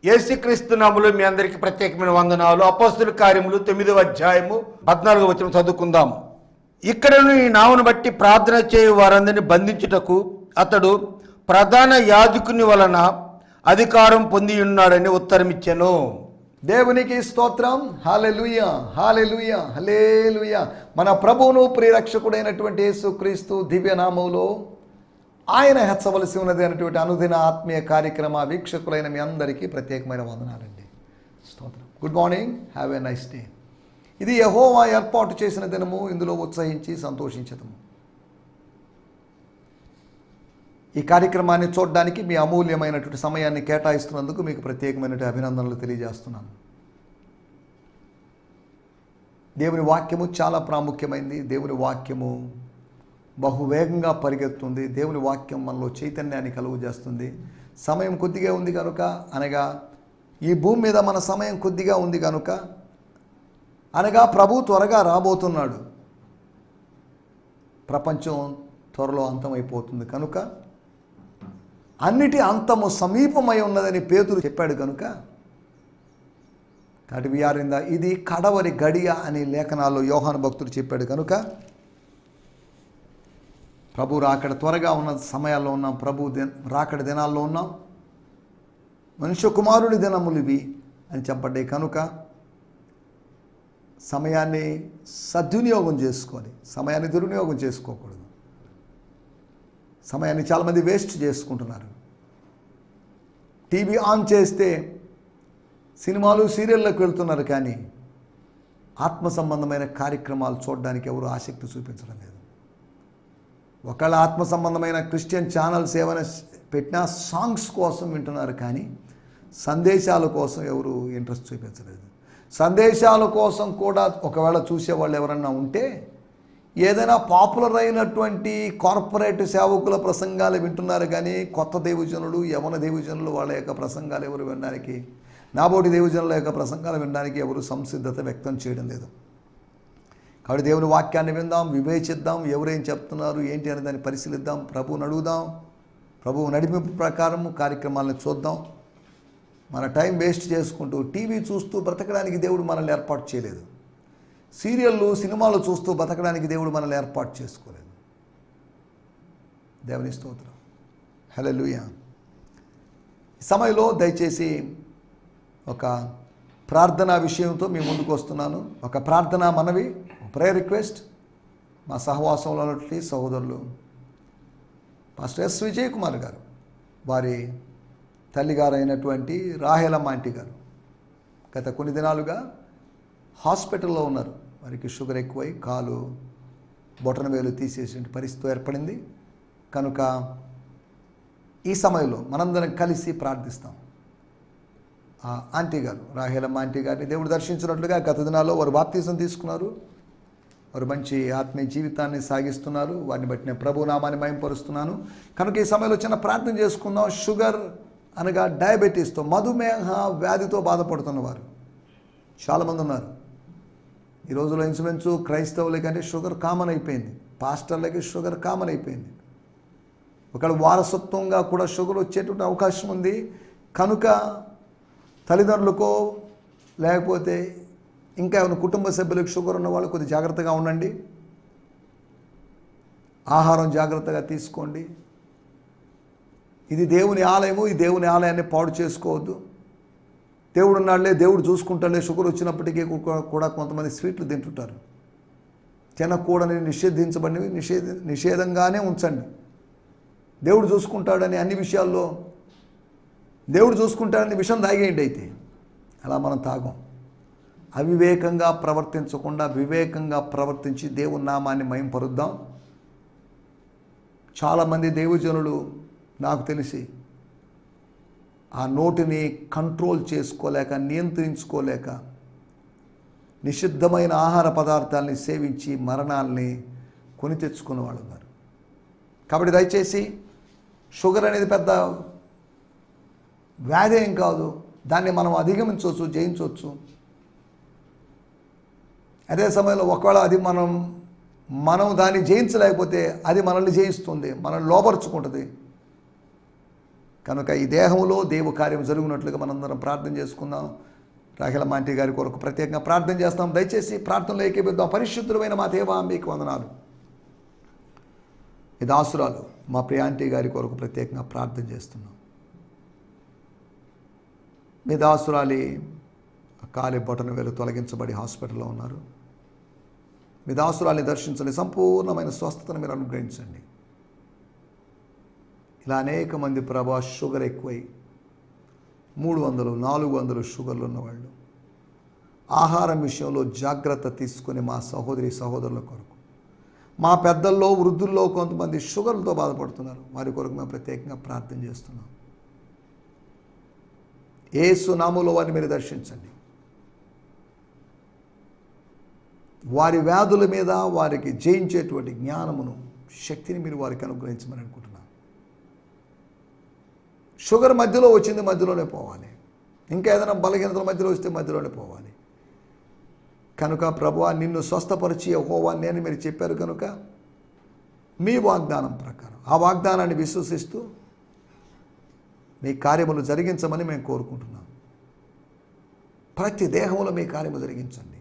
యేసుక్రీస్తు నామములో మీ అందరికీ ప్రత్యేకమైన వందనాలు. అపోస్తలుల కార్యములు 9వ అధ్యాయము 14వ వచనం చదువుకుందాం. ఇక్కడను ఈ నామమును బట్టి ప్రార్థన చేయు వారందరిని బంధించుటకు అతడు ప్రధాన యాజకుని వలన అధికారం పొంది ఉన్నాడని ఉత్తరమిచ్చెను. దేవునికి స్తోత్రం. హల్లెలూయా, హల్లెలూయా, హల్లెలూయా. మన ప్రభువును ప్రియరక్షకుడైనటువంటి యేసుక్రీస్తు దివ్య నామములో ఆయన హెచ్చవలసి ఉన్నది అనేటువంటి అనుదిన ఆత్మీయ కార్యక్రమ వీక్షకులైన మీ అందరికీ ప్రత్యేకమైన వందనాలండి. స్తోత్రం. Good morning, have a nice day. ఇది యెహోవా ఏర్పాటు చేసిన దినము, ఇందులో ఉత్సహించి సంతోషించదము. ఈ కార్యక్రమాన్ని చూడడానికి మీ అమూల్యమైనటువంటి సమయాన్ని కేటాయిస్తున్నందుకు మీకు ప్రత్యేకమైనటువంటి అభినందనలు తెలియజేస్తున్నాను. దేవుని వాక్యము చాలా ప్రాముఖ్యమైనది. దేవుని వాక్యము బహువేగంగా పరిగెత్తుంది. దేవుని వాక్యం మనలో చైతన్యాన్ని కలుగు చేస్తుంది. సమయం కొద్దిగా ఉంది కనుక, అనగా ఈ భూమి మీద మన సమయం కొద్దిగా ఉంది కనుక, అనగా ప్రభు త్వరగా రాబోతున్నాడు. ప్రపంచం త్వరలో అంతమైపోతుంది కనుక, అన్నిటి అంతము సమీపమై ఉన్నదని పేతురు చెప్పాడు కనుక, కాబట్టి వీఆర్ ఇన్ ద ఇది కడవరి గడియ అని లేఖనాల్లో యోహాను భక్తుడు చెప్పాడు కనుక, ప్రభు రాకడ త్వరగా ఉన్న సమయాల్లో ఉన్నాం. ప్రభు రాకడ దినాల్లో ఉన్నాం. మనుష్య కుమారుడి దినములు ఇవి అని చెప్పడ్డాయి కనుక సమయాన్ని సద్వినియోగం చేసుకోవాలి. సమయాన్ని దుర్వినియోగం చేసుకోకూడదు. సమయాన్ని చాలామంది వేస్ట్ చేసుకుంటున్నారు. టీవీ ఆన్ చేస్తే సినిమాలు సీరియల్లోకి వెళ్తున్నారు, కానీ ఆత్మ సంబంధమైన కార్యక్రమాలు చూడడానికి ఎవరు ఆసక్తి చూపించడం లేదు. ఒకవేళ ఆత్మ సంబంధమైన క్రిస్టియన్ ఛానల్స్ ఏమైనా పెట్టినా సాంగ్స్ కోసం వింటున్నారు, కానీ సందేశాల కోసం ఎవరు ఇంట్రెస్ట్ చూపించలేదు. సందేశాల కోసం కూడా ఒకవేళ చూసేవాళ్ళు ఎవరన్నా ఉంటే ఏదైనా పాపులర్ అయినటువంటి కార్పొరేట్ సేవకుల ప్రసంగాలు వింటున్నారు, కానీ కొత్త దేవజనులు, యవన దేవజనులు వాళ్ళ యొక్క ప్రసంగాలు ఎవరు వినడానికి, నాబోటి దేవజనుల యొక్క ప్రసంగాలు వినడానికి ఎవరు సంసిద్ధత వ్యక్తం చేయడం లేదు. కాబట్టి దేవుని వాక్యాన్ని విందాం, వివేచిద్దాం, ఎవరేం చెప్తున్నారు ఏంటి అనే దాన్ని పరిశీలిద్దాం, ప్రభువుని అడుగుదాం, ప్రభువు నడిపింపు ప్రకారం కార్యక్రమాలను చూద్దాం. మన టైం వేస్ట్ చేసుకుంటూ టీవీ చూస్తూ బ్రతకడానికి దేవుడు మనల్ని ఏర్పాటు చేయలేదు. సీరియళ్ళు, సినిమాలు చూస్తూ బ్రతకడానికి దేవుడు మనల్ని ఏర్పాటు చేసుకోలేదు. దేవుని స్తోత్రం. హల్లెలూయా. ఈ సమయంలో దయచేసి ఒక ప్రార్థనా విషయంతో మీ ముందుకు వస్తున్నాను. ఒక ప్రార్థనా మనవి, ప్రేయర్ రిక్వెస్ట్. మా సహవాసంలో ఉన్నటువంటి సహోదరులు పాస్టర్ ఎస్ విజయ్ కుమార్ గారు, వారి తల్లిగారు అయినటువంటి రాహేలమ్మ ఆంటీ గారు గత కొన్ని దినాలుగా హాస్పిటల్లో ఉన్నారు. వారికి షుగర్ ఎక్కువై కాలు బొటన వేలు తీసేసే పరిస్థితి ఏర్పడింది కనుక ఈ సమయంలో మనందరం కలిసి ప్రార్థిస్తాం. ఆంటీ గారు, రాహేలమ్మ ఆంటీ గారిని దేవుడు దర్శించినట్లుగా గత దినాల్లో వారు బాప్తీసం తీసుకున్నారు. వారు మంచి ఆత్మీయ జీవితాన్ని సాగిస్తున్నారు. వారిని బట్టి నేను ప్రభు నామాన్ని మహిమపరుస్తున్నాను. కనుక ఈ సమయంలో చిన్న ప్రార్థన చేసుకుందాం. షుగర్ అనగా డయాబెటీస్తో, మధుమేహ వ్యాధితో బాధపడుతున్నవారు చాలామంది ఉన్నారు. ఈ రోజులో ఇన్సురెన్సు క్రైస్తవులకంటే షుగర్ కామన్ అయిపోయింది. పాస్టర్లకి షుగర్ కామన్ అయిపోయింది. ఒకవేళ వారసత్వంగా కూడా షుగర్ వచ్చేటువంటి అవకాశం ఉంది కనుక తల్లిదండ్రులకో లేకపోతే ఇంకా ఏమైనా కుటుంబ సభ్యులకు షుగర్ ఉన్న వాళ్ళు కొద్దిగా జాగ్రత్తగా ఉండండి. ఆహారం జాగ్రత్తగా తీసుకోండి. ఇది దేవుని ఆలయము. ఈ దేవుని ఆలయాన్ని పాడు చేసుకోవద్దు. దేవుడు ఉన్నాడులే, దేవుడు చూసుకుంటాడులే. షుగర్ వచ్చినప్పటికీ కూడా కొంతమంది స్వీట్లు తింటుంటారు. తినకూడని నిషేధించబడినవి నిషేధంగానే ఉంచండి. దేవుడు చూసుకుంటాడని అన్ని విషయాల్లో దేవుడు చూసుకుంటాడని విషయం తాగేయండి. అయితే అలా మనం తాగం. అవివేకంగా ప్రవర్తించకుండా వివేకంగా ప్రవర్తించి దేవుని నామాన్ని మహిమపరుద్దాం. చాలామంది దేవజనులు నాకు తెలిసి ఆ నోటిని కంట్రోల్ చేసుకోలేక, నియంత్రించుకోలేక నిషిద్ధమైన ఆహార పదార్థాలని సేవించి మరణాలని కొని తెచ్చుకున్న వాళ్ళు ఉన్నారు. కాబట్టి దయచేసి షుగర్ అనేది పెద్ద వ్యాధి ఏం కాదు. దాన్ని మనం అధిగమించవచ్చు, జయించవచ్చు. అదే సమయంలో ఒకవేళ అది మనం దాన్ని జయించలేకపోతే అది మనల్ని జయిస్తుంది, మనల్ని లోపరుచుకుంటుంది. కనుక ఈ దేహంలో దేవు కార్యం జరుగునట్లుగా మనందరం ప్రార్థన చేసుకుందాం. రాఖెల మాంటి గారి కొరకు ప్రత్యేకంగా ప్రార్థన చేస్తాం. దయచేసి ప్రార్థనలో ఏకీభవిద్దాం. పరిశుద్ధుడైన మా దేవా, మీకు వందనాలు. ఈ దాసురాలు మా ప్రియాంటి గారి కొరకు ప్రత్యేకంగా ప్రార్థన చేస్తున్నాం. మీ దాసురాలి కాలి బొటన వేలు తొలగించబడి హాస్పిటల్లో ఉన్నారు. మీ దాసురాలిని దర్శించండి, సంపూర్ణమైన స్వస్థతను మీరు అనుగ్రహించండి. ఇలా అనేక మంది ప్రభా షుగర్ ఎక్కువై 300, 400 షుగర్లు ఉన్నవాళ్ళు ఆహారం విషయంలో జాగ్రత్త తీసుకుని మా సహోదరి సహోదరుల కొరకు, మా పెద్దల్లో వృద్ధుల్లో కొంతమంది షుగర్లతో బాధపడుతున్నారు. వారి కొరకు మేము ప్రత్యేకంగా ప్రార్థన చేస్తున్నాం. యేసు నామములో వారిని మీరు దర్శించండి. వారి వ్యాధుల మీద వారికి జయించేటువంటి జ్ఞానమును, శక్తిని మీరు వారికి అనుగ్రహించమని అనుకుంటున్నాను. షుగర్ మధ్యలో వచ్చింది, మధ్యలోనే పోవాలి. ఇంకా ఏదైనా బలహీనతల మధ్యలో వస్తే మధ్యలోనే పోవాలి. కనుక ప్రభువా, నిన్ను స్వస్థపరిచి యెహోవా నేను మీరు చెప్పారు కనుక మీ వాగ్దానం ప్రకారం ఆ వాగ్దానాన్ని విశ్వసిస్తూ మీ కార్యములు జరిగించమని మేము కోరుకుంటున్నాం. ప్రతి దేహములో మీ కార్యము జరిగించండి.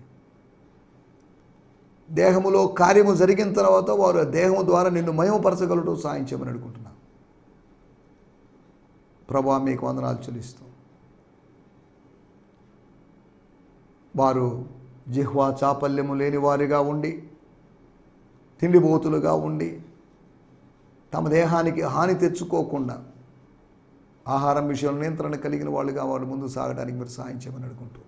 దేహములో కార్యము జరిగిన తర్వాత వారు దేహము ద్వారా నిన్ను మహిమపరచగలటం సాయం చేయమని అడుగుతున్నాం. ప్రభువా, మీకు వందనాలు చెల్లిస్తూ వారు జిహ్వా చాపల్యము లేని వారిగా ఉండి, తిండిబోతులుగా ఉండి, తమ దేహానికి హాని తెచ్చుకోకుండా ఆహారం విషయంలో నియంత్రణ కలిగిన వాళ్ళుగా వారు ముందు సాగడానికి మీరు సాయం చేయమని అడుగుకుంటూ,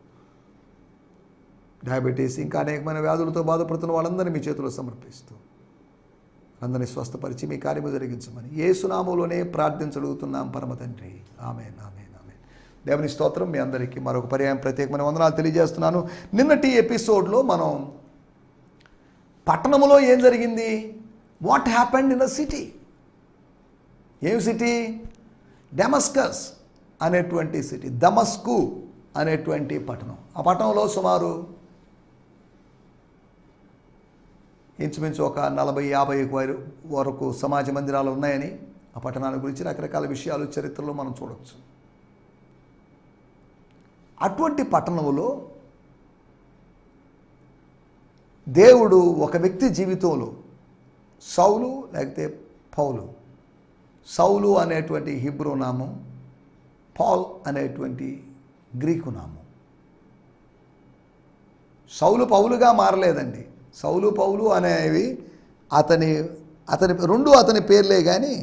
డయాబెటీస్ ఇంకా అనేకమైన వ్యాధులతో బాధపడుతున్న వాళ్ళందరినీ మీ చేతిలో సమర్పిస్తూ అందరినీ స్వస్థపరిచి మీ కార్యము జరిగించమని యేసు నామములోనే ప్రార్థించగలుగుతున్నాం పరమ తండ్రి. ఆమేన్, ఆమేన్, ఆమేన్. దేవుని స్తోత్రం. మీ అందరికీ మరొక పర్యాయం ప్రత్యేకమైన వందనాలు తెలియజేస్తున్నాను. నిన్నటి ఎపిసోడ్లో మనం పట్టణంలో ఏం జరిగింది, what happened in the city. ఏం సిటీ? డెమస్కస్ అనేటువంటి సిటీ, దమస్కు అనేటువంటి పట్టణం. ఆ పట్టణంలో సుమారు ఇంచుమించు ఒక 40-50 వరకు సమాజ మందిరాలు ఉన్నాయని, ఆ పట్టణాల గురించి రకరకాల విషయాలు చరిత్రలో మనం చూడవచ్చు. అటువంటి పట్టణంలో దేవుడు ఒక వ్యక్తి జీవితంలో, సౌలు లేకపోతే పౌలు, సౌలు అనేటువంటి హీబ్రూ నామం, పాల్ అనేటువంటి గ్రీకు నామం. సౌలు పౌలుగా మారలేదండి. సౌలు పౌలు అనేవి అతని రెండు అతని పేర్లే, కానీ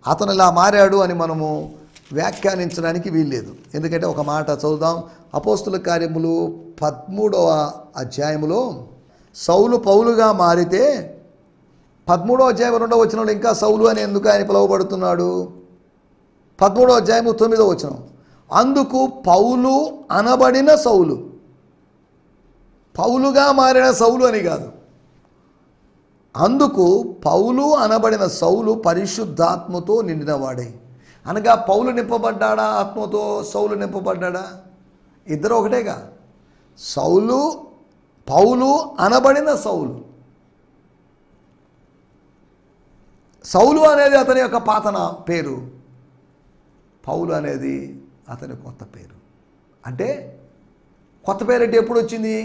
అతను ఇలా మారాడు అని మనము వ్యాఖ్యానించడానికి వీల్లేదు. ఎందుకంటే ఒక మాట చదువుదాం. అపోస్తుల కార్యములు 13వ అధ్యాయములో సౌలు పౌలుగా మారితే 13వ అధ్యాయం 2వ వచనంలో ఇంకా సౌలు అని ఎందుకు ఆయన పిలువబడుతున్నాడు? 13వ అధ్యాయము 9వ వచనం, అందుకు పౌలు అనబడిన సౌలు, పౌలుగా మారిన సౌలు అని కాదు. అందుకు పౌలు అనబడిన సౌలు పరిశుద్ధాత్మతో నిండినవాడే. అనగా పౌలు నింపబడ్డాడా ఆత్మతో, సౌలు నింపబడ్డాడా? ఇద్దరు ఒకటేగా. పౌలు అనబడిన సౌలు. సౌలు అనేది అతని యొక్క పాతన పేరు, పౌలు అనేది అతని కొత్త పేరు. అంటే కొత్త పేరు అంటే ఎప్పుడు వచ్చింది?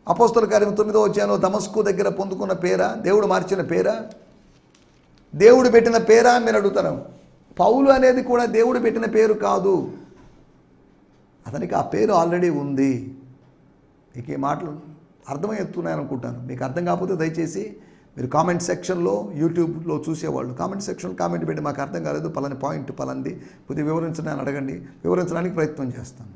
అపోస్తల కార్యం 9వ అధ్యాయంలో దమస్కు దగ్గర పొందుకున్న పేరా? దేవుడు మార్చిన పేరా? దేవుడు పెట్టిన పేరా మీరు అడుగుతారు. పౌలు అనేది కూడా దేవుడు పెట్టిన పేరు కాదు, అతనికి ఆ పేరు ఆల్రెడీ ఉంది. మీకు ఈ మాటలు అర్థమవుతున్నాయని అనుకుంటాను. మీకు అర్థం కాకపోతే దయచేసి మీరు కామెంట్ సెక్షన్లో, యూట్యూబ్లో చూసేవాళ్ళు కామెంట్ సెక్షన్లో కామెంట్ పెట్టి మాకు అర్థం కాలేదు, పలాని పాయింట్ పలాంది కొద్దిగా వివరించండి అని అడగండి, వివరించడానికి ప్రయత్నం చేస్తాను.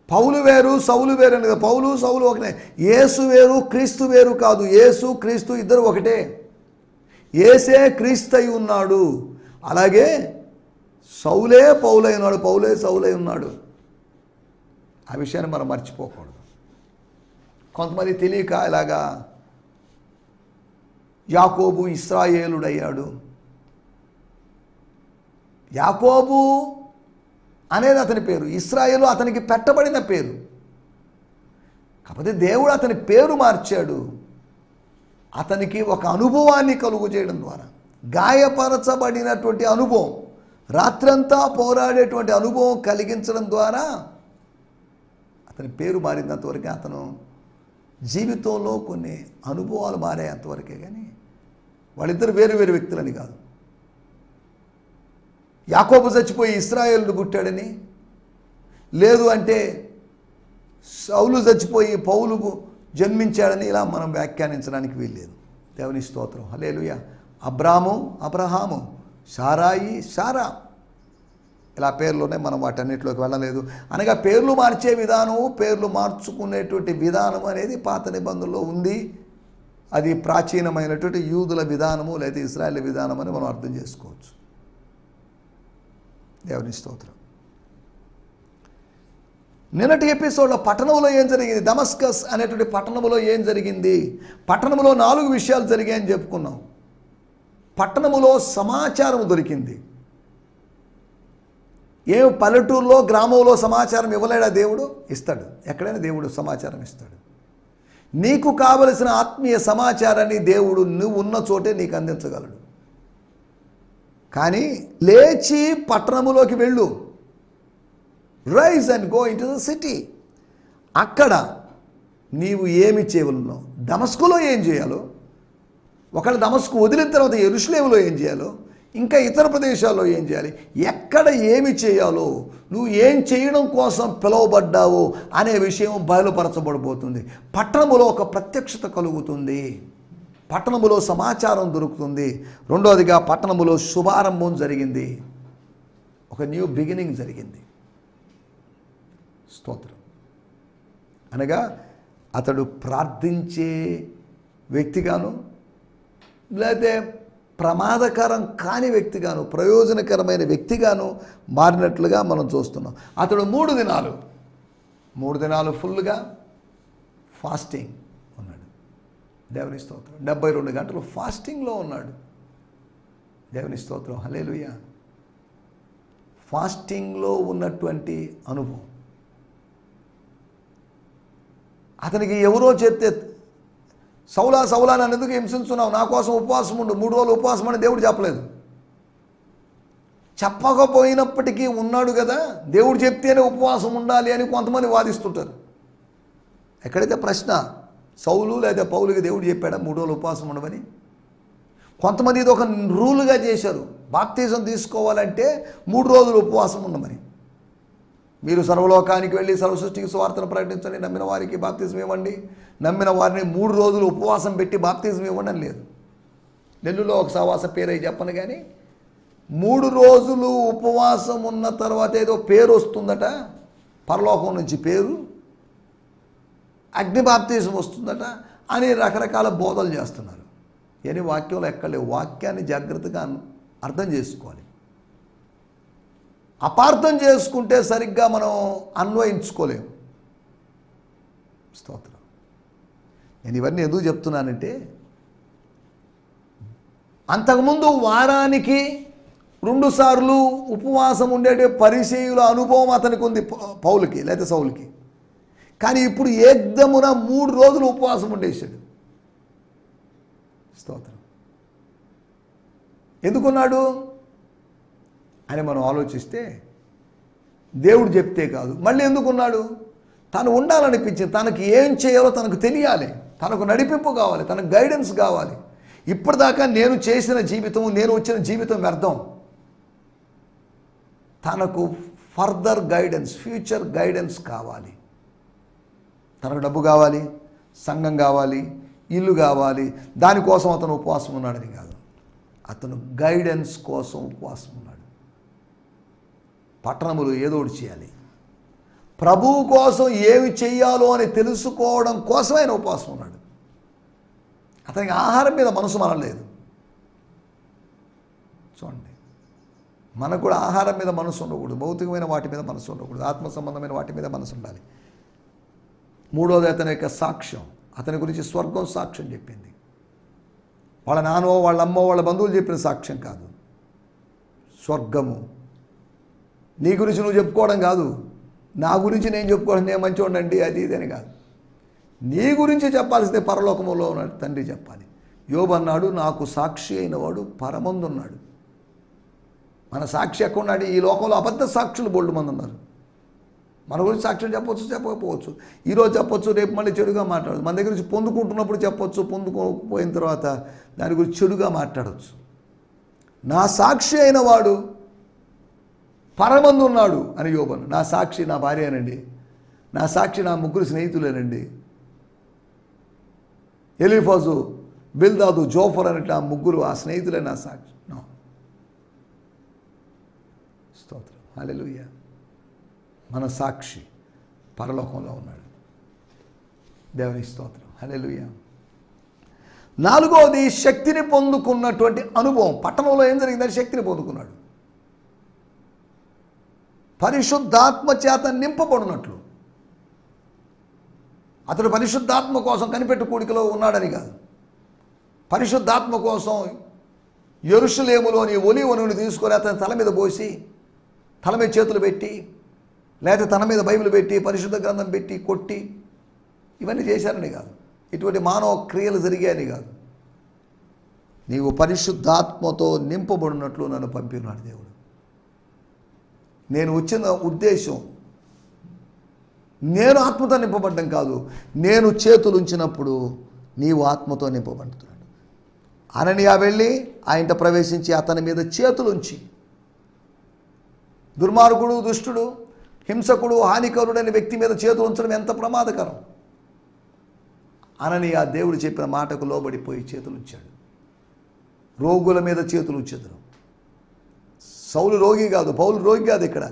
పౌలు వేరు సౌలు వేరు అని కదా. పౌలు సౌలు ఒకటే. యేసు వేరు క్రీస్తు వేరు కాదు. యేసు క్రీస్తు ఇద్దరు ఒకటే. యేసే క్రీస్తు అయి ఉన్నాడు, అలాగే సౌలే పౌలై ఉన్నాడు, పౌలే సౌలై ఉన్నాడు. ఆ విషయాన్ని మనం మర్చిపోకూడదు. కొంతమంది తెలియక ఇలాగా యాకోబు ఇశ్రాయేలుడయ్యాడు. యాకోబు అనేది అతని పేరు, ఇశ్రాయేలు అతనికి పెట్టబడిన పేరు. కాకపోతే దేవుడు అతని పేరు మార్చాడు, అతనికి ఒక అనుభవాన్ని కలుగు చేయడం ద్వారా. గాయపరచబడినటువంటి అనుభవం, రాత్రంతా పోరాడేటువంటి అనుభవం కలిగించడం ద్వారా అతని పేరు మారినంతవరకే, అతను జీవితంలో కొన్ని అనుభవాలు మారేంతవరకే. కానీ వాళ్ళిద్దరు వేరు వేరు వ్యక్తులని కాదు. యాకోబు చచ్చిపోయి ఇశ్రాయేలును పుట్టాడని, లేదు అంటే సౌలు చచ్చిపోయి పౌలు జన్మించాడని ఇలా మనం వ్యాఖ్యానించడానికి వీల్లేదు. దేవుని స్తోత్రం, హల్లెలూయా. అబ్రహాము, సారాయి, సారా, ఇలా పేర్లునే, మనం వాటన్నిటిలోకి వెళ్ళలేదు. అనగా పేర్లు మార్చే విధానము, పేర్లు మార్చుకునేటువంటి విధానం అనేది పాత నిబంధనలో ఉంది. అది ప్రాచీనమైనటువంటి యూదుల విధానము లేదా ఇశ్రాయేల్ విధానం అని మనం అర్థం చేసుకోవచ్చు. దేవుని స్తోత్రం. నిన్నటి ఎపిసోడ్లో పట్టణంలో ఏం జరిగింది, దమస్కస్ అనేటువంటి పట్టణంలో ఏం జరిగింది, పట్టణంలో 4 విషయాలు జరిగాయని చెప్పుకున్నాం. పట్టణంలో సమాచారం దొరికింది. ఏం పల్లెటూరులో గ్రామంలో సమాచారం ఇవ్వలేడా దేవుడు? ఇస్తాడు. ఎక్కడైనా దేవుడు సమాచారం ఇస్తాడు. నీకు కావలసిన ఆత్మీయ సమాచారాన్ని దేవుడు నువ్వు ఉన్న చోటే నీకు అందించగలడు. కానీ లేచి పట్టణములోకి వెళ్ళు, rise and go into the city. అక్కడ నీవు ఏమి చేయవలనో, దమస్కులో ఏం చేయాలో, ఒకవేళ దమస్కు వదిలిన తర్వాత యెరూషలేములో ఏం చేయాలో, ఇంకా ఇతర ప్రదేశాల్లో ఏం చేయాలి, ఎక్కడ ఏమి చేయాలో, నువ్వు ఏం చేయడం కోసం పిలువబడ్డావో అనే విషయం బయలుపరచబడిపోతుంది. పట్టణములో ఒక ప్రత్యక్షత కలుగుతుంది, పట్టణములో సమాచారం దొరుకుతుంది. రెండవదిగా పట్టణములో శుభారంభం జరిగింది, ఒక న్యూ బిగినింగ్ జరిగింది. స్తోత్రం. అనగా అతడు ప్రార్థించే వ్యక్తిగాను, లేకపోతే ప్రమాదకరం కాని వ్యక్తిగాను, ప్రయోజనకరమైన వ్యక్తిగాను మారినట్లుగా మనం చూస్తున్నాం. అతడు 3 దినాలు ఫుల్గా ఫాస్టింగ్ ఉన్నాడు. దేవుని స్తోత్రం. 72 గంటలు ఫాస్టింగ్లో ఉన్నాడు. దేవుని స్తోత్రం, హల్లెలూయా. ఫాస్టింగ్లో ఉన్నటువంటి అనుభవం అతనికి ఎవరో చెప్తే, సౌలా నన్ను ఎందుకు హింసించున్నావు, నా కోసం ఉపవాసం ఉండు, 3 రోజులు ఉపవాసం అని దేవుడు చెప్పలేదు. చెప్పకపోయినప్పటికీ ఉన్నాడు కదా, దేవుడు చెప్తేనే ఉపవాసం ఉండాలి అని కొంతమంది వాదిస్తుంటారు. ఎక్కడైతే ప్రశ్న, సౌలు లేదా పౌలుకి దేవుడు చెప్పాడా 3 రోజులు ఉపవాసం ఉండమని? కొంతమంది ఇది ఒక రూల్గా చేశారు, బాప్తిజం తీసుకోవాలంటే 3 రోజులు ఉపవాసం ఉండమని. మీరు సర్వలోకానికి వెళ్ళి సర్వసృష్టికి సువార్తను ప్రకటించండి, నమ్మిన వారికి బాప్తిజం ఇవ్వండి, నమ్మిన వారిని 3 రోజులు ఉపవాసం పెట్టి బాప్తిజం ఇవ్వండి అని లేదు. నెల్లులో ఒక సహవాస పేరు చెప్పను, కానీ 3 రోజులు ఉపవాసం ఉన్న తర్వాత ఏదో పేరు వస్తుందట, పరలోకం నుంచి పేరు, అగ్ని బాప్తిజం వస్తుందట అని రకరకాల బోధలు చేస్తున్నారు. అని వాక్యంలో ఎక్కడలేవు. వాక్యాన్ని జాగ్రత్తగా అర్థం చేసుకోవాలి. అపార్థం చేసుకుంటే సరిగ్గా మనం అన్వయించుకోలేము. స్తోత్రం. నేను ఇవన్నీ ఎందుకు చెప్తున్నానంటే, అంతకుముందు వారానికి 2 సార్లు ఉపవాసం ఉండేటి పరిచయుల అనుభవం అతనికి ఉంది, పౌలుకి లేదా సౌలుకి. కానీ ఇప్పుడు ఏకదమున 3 రోజులు ఉపవాసం ఉండేశాడు. స్తోత్రం. ఎందుకున్నాడు అని మనం ఆలోచిస్తే, దేవుడు చెప్తే కాదు, మళ్ళీ ఎందుకున్నాడు? తను ఉండాలనిపించింది, తనకి ఏం చేయాలో తనకు తెలియాలి, తనకు నడిపింపు కావాలి, తనకు గైడెన్స్ కావాలి. ఇప్పటిదాకా నేను చేసిన జీవితం, నేను వచ్చిన జీవితం వ్యర్థం. తనకు ఫర్దర్ గైడెన్స్, ఫ్యూచర్ గైడెన్స్ కావాలి. తనకు డబ్బు కావాలి, సంఘం కావాలి, ఇల్లు కావాలి. దానికోసం అతను ఉపవాసం ఉన్నాడని కాదు, అతను గైడెన్స్ కోసం ఉపవాసం ఉన్నాడు. పట్టణములు ఏదో ఒకటి చేయాలి, ప్రభువు కోసం ఏమి చెయ్యాలో అని తెలుసుకోవడం కోసం ఆయన ఉపవాసం ఉన్నాడు. అతనికి ఆహారం మీద మనసు మనలేదు. చూడండి, మనకు కూడా ఆహారం మీద మనసు ఉండకూడదు, భౌతికమైన వాటి మీద మనసు ఉండకూడదు, ఆత్మ సంబంధమైన వాటి మీద మనసు ఉండాలి. 3వది అతని యొక్క సాక్ష్యం, అతని గురించి స్వర్గం సాక్ష్యం చెప్పింది. వాళ్ళ నాన్నో, వాళ్ళ అమ్మో, వాళ్ళ బంధువులు చెప్పిన సాక్ష్యం కాదు. స్వర్గము నీ గురించి నువ్వు చెప్పుకోవడం కాదు, నా గురించి నేను చెప్పుకోవడం, నేను మంచిగా ఉండండి అది ఇది అని కాదు. నీ గురించి చెప్పాల్సిందే పరలోకములో ఉన్న తండ్రి చెప్పాలి. యోబు అన్నాడు, నాకు సాక్షి అయిన వాడు పరమందున్నాడు. మన సాక్షి ఎక్కడ ఉన్నాడు? ఈ లోకంలో అబద్ధ సాక్షులు బోల్డు మంది ఉన్నారు. మన గురించి సాక్ష్యం చెప్పవచ్చు, చెప్పకపోవచ్చు. ఈరోజు చెప్పొచ్చు, రేపు మళ్ళీ చెడుగా మాట్లాడచ్చు. మన దగ్గర నుంచి పొందుకుంటున్నప్పుడు చెప్పొచ్చు, పొందుకోపోయిన తర్వాత దాని గురించి చెడుగా మాట్లాడవచ్చు. నా సాక్షి అయిన వాడు పరమందు ఉన్నాడు అని యోబను. నా సాక్షి నా భార్యనండి, నా సాక్షి నా ముగ్గురు స్నేహితులేనండి. ఎలీఫజు, బిల్దాదు, జోఫర్ అనేట ఆ ముగ్గురు, ఆ స్నేహితులే నా సాక్షి. స్తోత్రం, హల్లెలూయా. మన సాక్షి పరలోకంలో ఉన్నాడు. దేవుని స్తోత్రం, హల్లెలూయా. నాలుగవది, శక్తిని పొందుకున్నటువంటి అనుభవం. పట్టణంలో ఏం జరిగిందని శక్తిని పొందుకున్నాడు. పరిశుద్ధాత్మ చేత నింపబడినట్లు. అతడు పరిశుద్ధాత్మ కోసం కనిపెట్టు కూడికలో ఉన్నాడని కాదు. పరిశుద్ధాత్మ కోసం యెరూషలేములోని ఒలీవ నూనె తీసుకొని అతని తల మీద పోసి, తల మీద చేతులు పెట్టి, లేకపోతే తన మీద బైబిల్ పెట్టి, పరిశుద్ధ గ్రంథం పెట్టి కొట్టి, ఇవన్నీ చేశారని కాదు. ఇటువంటి మానవ క్రియలు జరిగాయని కాదు. నీవు పరిశుద్ధాత్మతో నింపబడినట్లు నన్ను పంపినాడు దేవుడు. నేను వచ్చిన ఉద్దేశం నేను ఆత్మతో నింపబడ్డం కాదు, నేను చేతులు ఉంచినప్పుడు నీవు ఆత్మతో నింపబడుతున్నాడు. అననీయ వెళ్ళి ఆయనతో ప్రవేశించి అతని మీద చేతులుంచి, దుర్మార్గుడు, దుష్టుడు, హింసకుడు, హానికరుడైన వ్యక్తి మీద చేతులు ఉంచడం ఎంత ప్రమాదకరం. అననీయ దేవుడు చెప్పిన మాటకు లోబడిపోయి చేతులు ఉంచాడు. రోగుల మీద చేతులు ఉంచెదరు. సౌలు రోగి కాదు, పౌలు రోగి కాదు ఇక్కడ.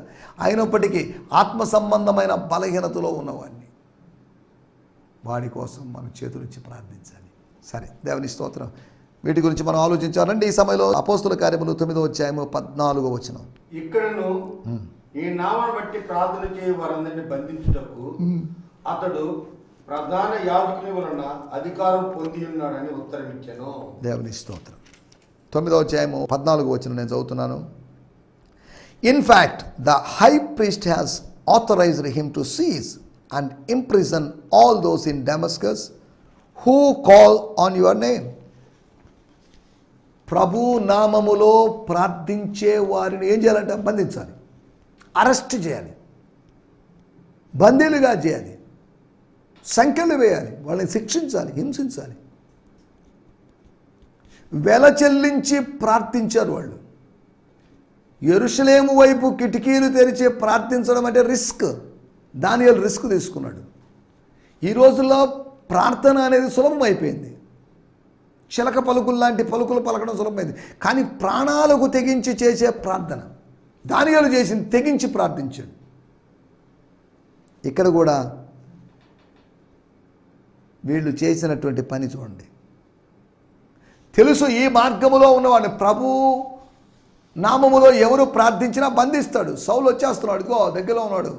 అయినప్పటికీ ఆత్మ సంబంధమైన బలహీనతలో ఉన్నవాడిని, వాడి కోసం మనం చేతులుంచి ప్రార్థించాలి. సరే, దేవుని స్తోత్రం. వీటి గురించి మనం ఆలోచించాలండి ఈ సమయంలో. అపోస్తుల కార్యములు 9వ అధ్యాయము 14వ వచనం. ఇక్కడను ఈ నామను బట్టి ప్రార్థన చేయ వారందరినీ బంధించుటకు అతడు ప్రధాన యాజకుని వలన అధికారం పొంది ఉన్నాడని ఉత్తరం ఇచ్చాను. దేవుని స్తోత్రం. 9వ అధ్యాయము 14వ వచనం నేను చదువుతున్నాను. In fact the high priest has authorized him to seize and imprison all those in Damascus who call on your name. ప్రభు నామములో ప్రార్థించే వారిని ఏం చేయాలంటే బంధించాలి, అరెస్ట్ చేయాలి, బందీలుగా చేయాలి, సంఖ్యలు వేయాలి, వాళ్ళని శిక్షించాలి, హింసించాలి. వెల చెల్లించి ప్రార్థించారు వాళ్ళు. యెరూషలేము వైపు కిటికీలు తెరిచి ప్రార్థించడం అంటే రిస్క్. దానియేలు రిస్క్ తీసుకున్నాడు. ఈ రోజుల్లో ప్రార్థన అనేది సులభం అయిపోయింది. చిలక పలుకులు లాంటి పలుకులు పలకడం సులభమైంది. కానీ ప్రాణాలకు తెగించి చేసే ప్రార్థన దానియేలు చేసింది, తెగించి ప్రార్థించాడు. ఇక్కడ కూడా వీళ్ళు చేసినటువంటి పని చూడండి. తెలుసు ఈ మార్గములో ఉన్నవాడిని ప్రభు నామములో ఎవరు ప్రార్థించినా బంధిస్తాడు. సౌలు వచ్చేస్తున్నాడు, ఇదిగో దగ్గరలో ఉన్నాడు,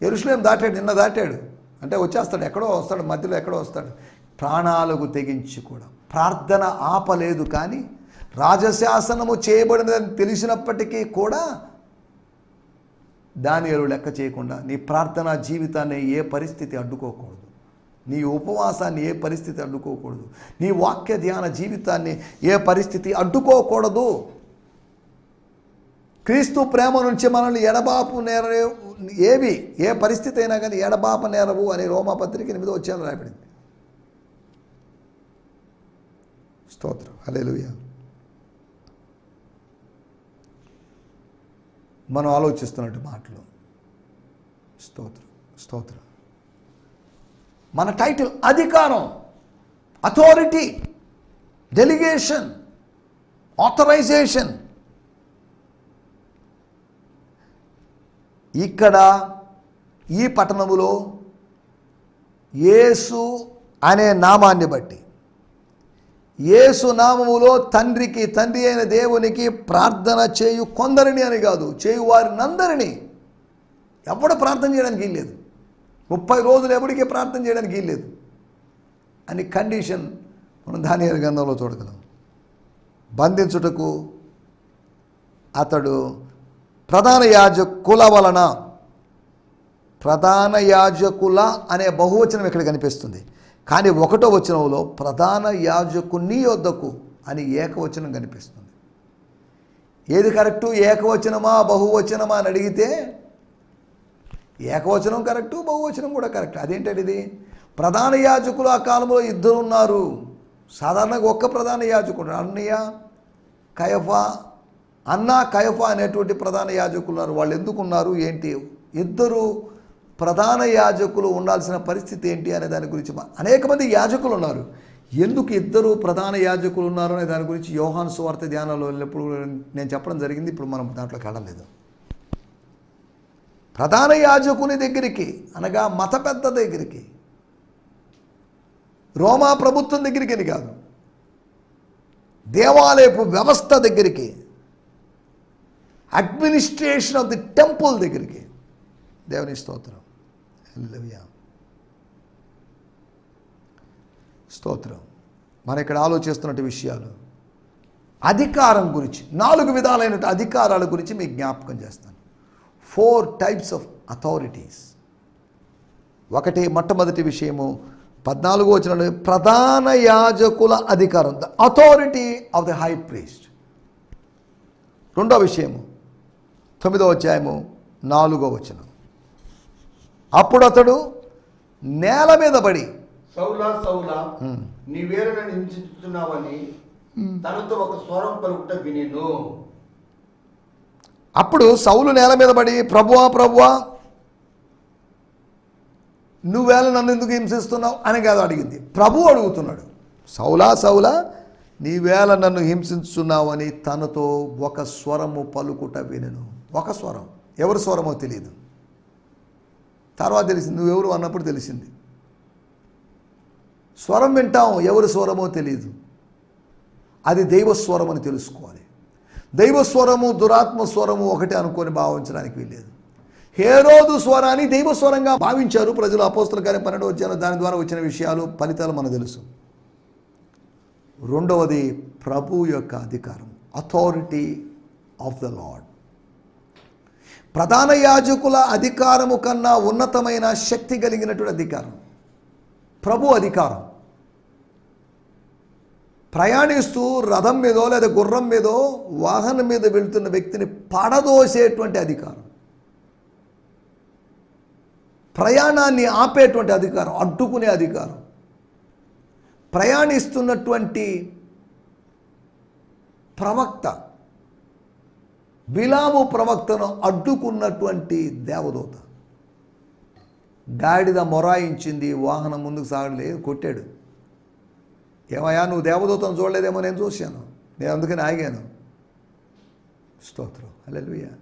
యెరూషలేం దాటాడు, నిన్న దాటాడు అంటే వచ్చేస్తాడు, ఎక్కడో వస్తాడు, మధ్యలో ఎక్కడో వస్తాడు. ప్రాణాలకు తెగించి కూడా ప్రార్థన ఆపలేదు. కానీ రాజశాసనము చేయబడినదని తెలిసినప్పటికీ కూడా దానియేలు లెక్క చేయకుండా నీ ప్రార్థనా జీవితాన్ని ఏ పరిస్థితి అడ్డుకోకూడదు, నీ ఉపవాసాన్ని ఏ పరిస్థితి అడ్డుకోకూడదు, నీ వాక్య ధ్యాన జీవితాన్ని ఏ పరిస్థితి అడ్డుకోకూడదు. క్రీస్తు ప్రేమ నుంచి మనల్ని ఎడబాపు నేరవు ఏవి, ఏ పరిస్థితి అయినా కానీ ఎడబాప నేరవు అని రోమాపత్రిక 8వ అధ్యాయంలో రాయబడింది. స్తోత్రం, హల్లెలూయా. మనం ఆలోచిస్తున్నట్టు మాటలు. స్తోత్రం, స్తోత్రం. మన టైటిల్ అధికారం, అథారిటీ, డెలిగేషన్, ఆథరైజేషన్. ఇక్కడ ఈ పట్టణములో యేసు అనే నామాన్ని బట్టి, యేసు నామములో తండ్రికి, తండ్రి అయిన దేవునికి ప్రార్థన చేయు కొందరిని అని కాదు, చేయు వారినందరినీ. ఎవడు ప్రార్థన చేయడానికి వీల్లేదు, 30 రోజులు ఎవరికి ప్రార్థన చేయడానికి వీల్లేదు అని కండిషన్ మనం దానియేలు గ్రంథంలో చూడగలం. బంధించుటకు అతడు ప్రధాన యాజకుల వలన ప్రధాన యాజకుల అనే బహువచనం ఇక్కడ కనిపిస్తుంది. కానీ 1వ వచనంలో ప్రధాన యాజకుని యొద్దకు అని ఏకవచనం కనిపిస్తుంది. ఏది కరెక్టు? ఏకవచనమా బహువచనమా అని అడిగితే ఏకవచనం కరెక్టు, బహువచనం కూడా కరెక్ట్. అదేంటంటే ఇది ప్రధాన యాజకులు ఆ కాలంలో 2 ఉన్నారు. సాధారణంగా ఒక్క ప్రధాన యాజకుడు అన్నా కయఫా అనేటువంటి ప్రధాన యాజకులు ఉన్నారు. వాళ్ళు ఎందుకు ఉన్నారు ఏంటి? 2 ప్రధాన యాజకులు ఉండాల్సిన పరిస్థితి ఏంటి అనే దాని గురించి అనేక మంది యాజకులు ఉన్నారు. ఎందుకు 2 ప్రధాన యాజకులు ఉన్నారు అనే దాని గురించి యోహాను సువార్త ధ్యానంలో వెళ్ళినప్పుడు నేను చెప్పడం జరిగింది. ఇప్పుడు మనం దాంట్లోకి వెళ్ళలేదు. ప్రధాన యాజకుని దగ్గరికి అనగా మత పెద్ద దగ్గరికి, రోమా ప్రభుత్వం దగ్గరికి అని కాదు, దేవాలయపు వ్యవస్థ దగ్గరికి, అడ్మినిస్ట్రేషన్ ఆఫ్ ది టెంపుల్ దగ్గరికి. దేవుని స్తోత్రం, హల్లెలూయా, స్తోత్రం. మనం ఇక్కడ ఆలోచిస్తున్నట్టు విషయాలు అధికారం గురించి 4 విధాలైన అధికారాల గురించి మీకు జ్ఞాపకం చేస్తాను. 4 types of authorities. మొట్టమొదటి విషయము 14వ వచనంలో ప్రధాన యాజకుల అధికారం, the authority of the high priest. 2వ విషయము 9వ అధ్యాయము 4వ వచనం. అప్పుడు అతడు నేల మీద పడి, సౌలా సౌలా నీవేళ నన్ను హింసిస్తున్నావని తనతో ఒక స్వరం పలుకుట వినెను. అప్పుడు సౌలు నేల మీద పడి, ప్రభువా ప్రభువా నువ్వేళ నన్ను ఎందుకు హింసిస్తున్నావు అని కాదు అడిగింది. ప్రభువు అడుగుతున్నాడు, సౌలా సౌలా నీవేళ నన్ను హింసిస్తున్నావు అని తనతో ఒక స్వరము పలుకుట వినెను. ఒక స్వరం, ఎవరి స్వరమో తెలియదు. తర్వాత తెలిసింది, నువ్వెవరు అన్నప్పుడు తెలిసింది. స్వరం వింటాం, ఎవరి స్వరమో తెలియదు. అది దైవస్వరం అని తెలుసుకోవాలి. దైవస్వరము దురాత్మ స్వరము ఒకటే అనుకొని భావించడానికి వీల్లేదు. హేరోదు స్వరాన్ని దైవస్వరంగా భావించారు ప్రజలు. అపోస్తల కార్యం 12వ అధ్యాయం దాని ద్వారా వచ్చిన విషయాలు, ఫలితాలు మనకు తెలుసు. 2వది ప్రభు యొక్క అధికారం, అథారిటీ ఆఫ్ ద లార్డ్. ప్రధాన యాజకుల అధికారము కన్నా ఉన్నతమైన శక్తి కలిగినటువంటి అధికారం ప్రభు అధికారం. ప్రయాణిస్తూ రథం మీదో లేదా గుర్రం మీదో వాహనం మీద వెళ్తున్న వ్యక్తిని పడదోసేటువంటి అధికారం, ప్రయాణాన్ని ఆపేటువంటి అధికారం, అడ్డుకునే అధికారం, ప్రయాణిస్తున్నటువంటి ప్రవక్త బిలాము ప్రవక్తను అడ్డుకున్నటువంటి దేవదూత. గాడిద మొరాయించింది, వాహనం ముందుకు సాగలేదు, కొట్టాడు. ఏమయ్యా నువ్వు దేవదూతను చూడలేదేమో, నేను చూశాను, నేను అందుకని ఆగాను. స్తోత్రం, హల్లెలూయా.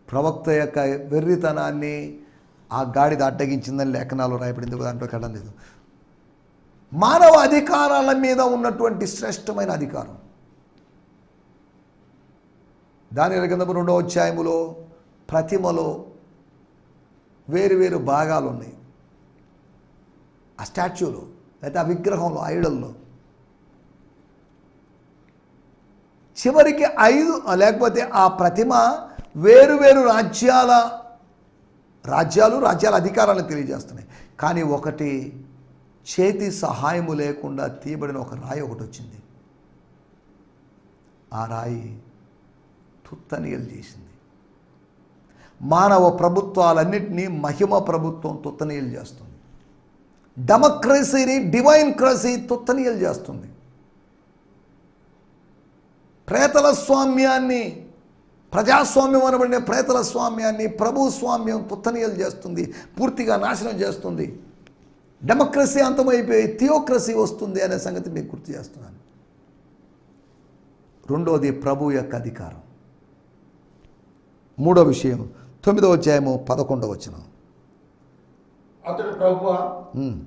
ప్రవక్త యొక్క వెర్రితనాన్ని ఆ గాడిద అడ్డగించిందని లేఖనాలు రాయబడింది, దాంట్లో కడం లేదు. మానవ అధికారాల మీద ఉన్నటువంటి శ్రేష్టమైన అధికారం. దానియేలు గ్రంథము 2వ అధ్యాయములో ప్రతిమలో వేరు భాగాలు ఉన్నాయి. ఆ స్టాచ్యూలో లేకపోతే ఆ విగ్రహంలో, ఐడల్లో చివరికి 5 లేకపోతే ఆ ప్రతిమ వేరు రాజ్యాల అధికారాలను తెలియజేస్తున్నాయి. కానీ ఒకటి చేతి సహాయము లేకుండా తీయబడిన ఒక రాయి ఒకటి వచ్చింది. ఆ రాయి తుత్తనీయలు చేసింది. మానవ ప్రభుత్వాలన్నింటినీ మహిమ ప్రభుత్వం తుత్తనీయలు చేస్తుంది. డెమోక్రసీని, డివైన్ క్రసీ తుత్తనీయలు చేస్తుంది. ప్రేతల స్వామ్యాన్ని, ప్రజాస్వామ్యం అనబడిన ప్రేతల స్వామ్యాన్ని ప్రభుస్వామ్యం తుత్తనీయలు చేస్తుంది, పూర్తిగా నాశనం చేస్తుంది. డెమోక్రసీ అంతమైపోయి థియోక్రసీ వస్తుంది అనే సంగతి మీకు గుర్తు చేస్తున్నాను. 2వది ప్రభు యొక్క అధికారం. 3వ విషయం 9వ అధ్యాయము 11వ వచనం. అతడు ప్రభువా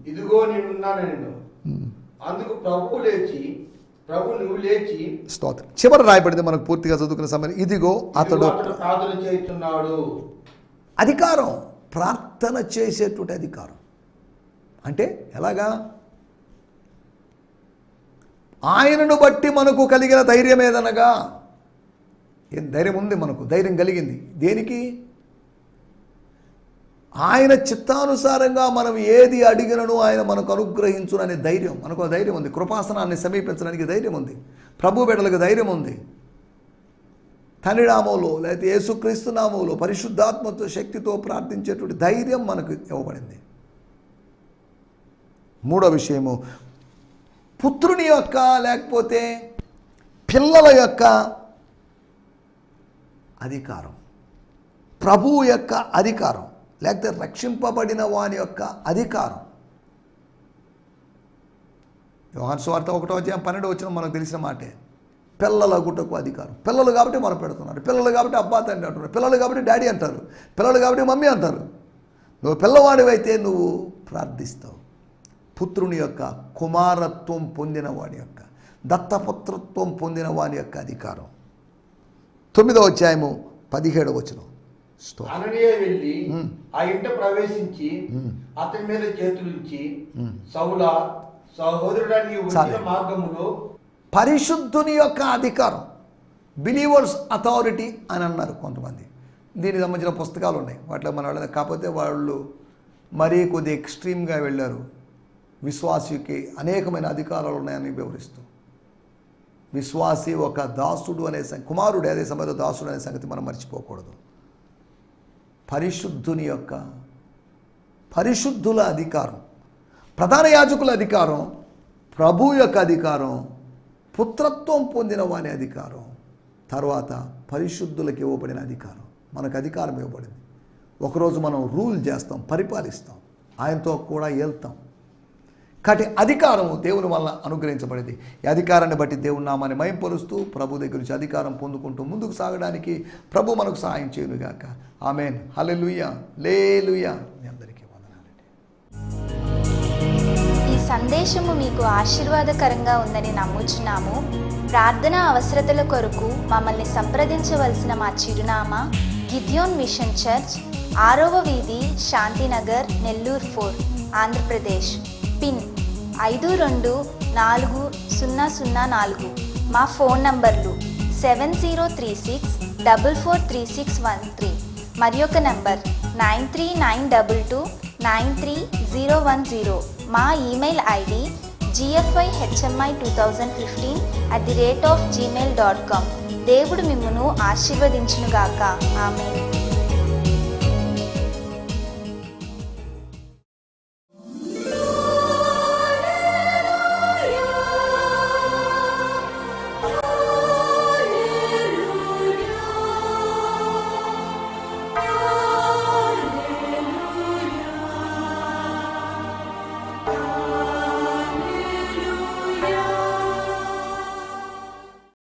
ఇదిగో నేనున్నాను. అందుకు ప్రభు నువ్వు లేచి స్తోత్రం. చివరి రాయబడింది మనకు పూర్తిగా చదువుకునే సమయం. ఇదిగో అతడు ప్రార్థన చేస్తున్నాడు. అధికారం, ప్రార్థన చేసేటువంటి అధికారం. అంటే ఎలాగా? ఆయనను బట్టి మనకు కలిగిన ధైర్యం ఏదనగా, ఏం ధైర్యం ఉంది మనకు, ధైర్యం కలిగింది దేనికి? ఆయన చిత్తానుసారంగా మనం ఏది అడిగినను ఆయన మనకు అనుగ్రహించుననే ధైర్యం, మనకు ధైర్యం ఉంది. కృపాసనాన్ని సమీపించడానికి ధైర్యం ఉంది. ప్రభు బిడ్డలకు ధైర్యం ఉంది. తండ్రి నామములో లేకపోతే యేసుక్రీస్తు నామములో పరిశుద్ధాత్మతో శక్తితో ప్రార్థించేటువంటి ధైర్యం మనకు ఇవ్వబడింది. మూడో విషయము, పుత్రుని యొక్క లేకపోతే పిల్లల యొక్క అధికారం, ప్రభువు యొక్క అధికారం, లేకపోతే రక్షింపబడిన వాని యొక్క అధికారం. యోహాను సువార్త 1:12 మనకు తెలిసిన మాటే. పిల్లల గుట్టకు అధికారం. పిల్లలు కాబట్టి మనం పెడుతున్నారు. పిల్లలు కాబట్టి అబ్బా తండ్రి అంటున్నారు. పిల్లలు కాబట్టి డాడీ అంటారు. పిల్లలు కాబట్టి మమ్మీ అంటారు. నువ్వు పిల్లవాడివైతే నువ్వు ప్రార్థిస్తావు. పుత్రుని యొక్క కుమారత్వం పొందిన వాడి యొక్క దత్తపుత్రత్వం పొందిన వాని యొక్క అధికారం. 9:17 అననీయ వెళ్ళి ఆ ఇంట ప్రవేశించి అతని మీద చేతులుంచి సౌలా సహోదరుడా నీవు వచ్చిన మార్గములో. పరిశుద్ధుని యొక్క అధికారం, బిలీవర్స్ అథారిటీ అని అన్నారు కొంతమంది. దీనికి సంబంధించిన పుస్తకాలు ఉన్నాయి. వాటిలో మన వాళ్ళని కాకపోతే వాళ్ళు మరీ కొద్ది ఎక్స్ట్రీమ్గా వెళ్ళారు. విశ్వాసికి అనేకమైన అధికారాలు ఉన్నాయని వివరిస్తూ, విశ్వాసి ఒక దాసుడు అనే కుమారుడు, అదే సమయంలో దాసుడు అనే సంగతి మనం మర్చిపోకూడదు. పరిశుద్ధుని యొక్క పరిశుద్ధుల అధికారం, ప్రధాన యాజకుల అధికారం, ప్రభు యొక్క అధికారం, పుత్రత్వం పొందిన వాని అధికారం, తర్వాత పరిశుద్ధులకు ఇవ్వబడిన అధికారం. మనకు అధికారం ఇవ్వబడింది. ఒకరోజు మనం రూల్ చేస్తాం, పరిపాలిస్తాం, ఆయనతో కూడా వెళ్తాం. కాబట్టి అధికారము దేవుని వల్ల అనుగ్రహించబడింది. ఈ అధికారాన్ని బట్టి దేవుని నామాన్ని మహింపరుస్తూ ప్రభు దగ్గర నుంచి అధికారం పొందుకుంటూ ముందుకు సాగడానికి ప్రభు మనకు సహాయం చేయనుగాక. ఆమేన్. హల్లెలూయా, లేలుయా. మీ అందరికీ వందనాలండి. ఈ సందేశము మీకు ఆశీర్వాదకరంగా ఉందని నమ్ముచున్నాము. ప్రార్థన అవసరతల కొరకు మమ్మల్ని సంప్రదించవలసిన మా చిరునామా గిద్యోన్ మిషన్ చర్చ్, 6వ వీధి, శాంతినగర్, నెల్లూరు 4, ఆంధ్రప్రదేశ్. పిన్ 524004. మా ఫోన్ నంబర్లు 7036443613 మరి ఒక నంబర్ 9392293010. మా ఈమెయిల్ ఐడి gfihmi2015@gmail.com. దేవుడు మిమ్మును ఆశీర్వదించునుగాక. ఆమేన్.